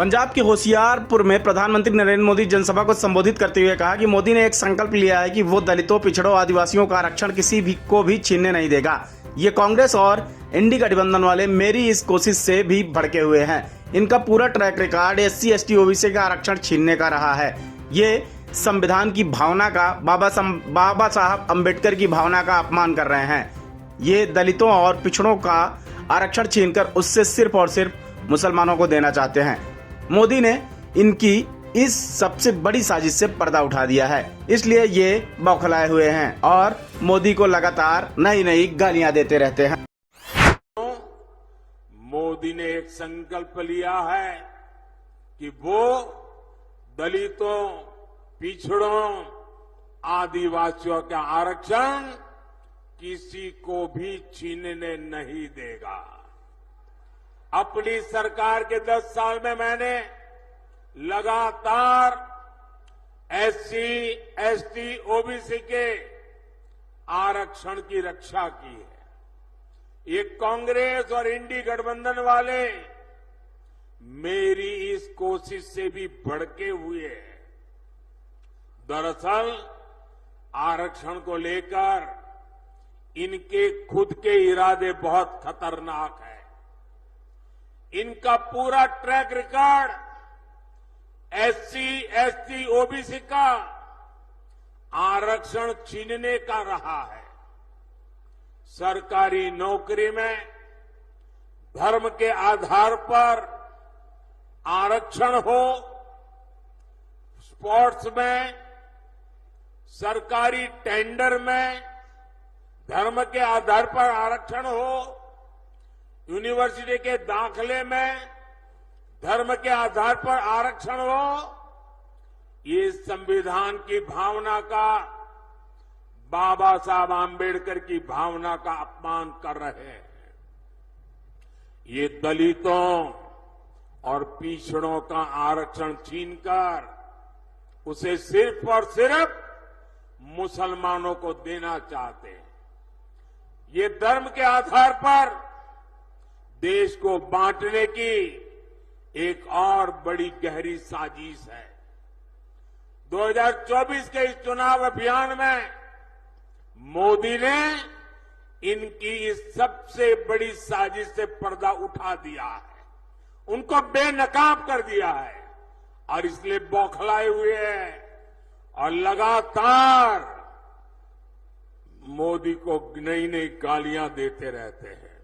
पंजाब के होशियारपुर में प्रधानमंत्री नरेंद्र मोदी जनसभा को संबोधित करते हुए कहा कि मोदी ने एक संकल्प लिया है कि वो दलितों, पिछड़ों, आदिवासियों का आरक्षण किसी भी को भी छीनने नहीं देगा। ये कांग्रेस और इंडी गठबंधन वाले मेरी इस कोशिश से भी भड़के हुए हैं। इनका पूरा track record SC, ST, OBC का आरक्षण छीनने का रहा है। ये संविधान की भावना का, बाबा साहब अम्बेडकर की भावना का अपमान कर रहे हैं। ये दलितों और पिछड़ों का आरक्षण छीनकर उससे सिर्फ और सिर्फ मुसलमानों को देना चाहते हैं। मोदी ने इनकी इस सबसे बड़ी साजिश से पर्दा उठा दिया है, इसलिए ये बौखलाए हुए हैं और मोदी को लगातार नई नई गालियां देते रहते हैं। मोदी ने एक संकल्प लिया है कि वो दलितों, पिछड़ों, आदिवासियों का आरक्षण किसी को भी छीनने नहीं देगा। अपनी सरकार के 10 साल में मैंने लगातार SC, ST, OBC के आरक्षण की रक्षा की है। ये कांग्रेस और इंडी गठबंधन वाले मेरी इस कोशिश से भी भड़के हुए हैं। दरअसल आरक्षण को लेकर इनके खुद के इरादे बहुत खतरनाक है। इनका पूरा track record SC, ST, OBC का आरक्षण छीनने का रहा है। सरकारी नौकरी में धर्म के आधार पर आरक्षण हो, स्पोर्ट्स में, सरकारी टेंडर में धर्म के आधार पर आरक्षण हो, यूनिवर्सिटी के दाखिले में धर्म के आधार पर आरक्षण हो, ये संविधान की भावना का, बाबा साहब आम्बेडकर की भावना का अपमान कर रहे हैं। ये दलितों और पिछड़ों का आरक्षण छीनकर उसे सिर्फ और सिर्फ मुसलमानों को देना चाहते हैं। ये धर्म के आधार पर देश को बांटने की एक और बड़ी गहरी साजिश है। 2024 के इस चुनाव अभियान में मोदी ने इनकी इस सबसे बड़ी साजिश से पर्दा उठा दिया है, उनको बेनकाब कर दिया है और इसलिए बौखलाए हुए हैं और लगातार मोदी को नई नई गालियां देते रहते हैं।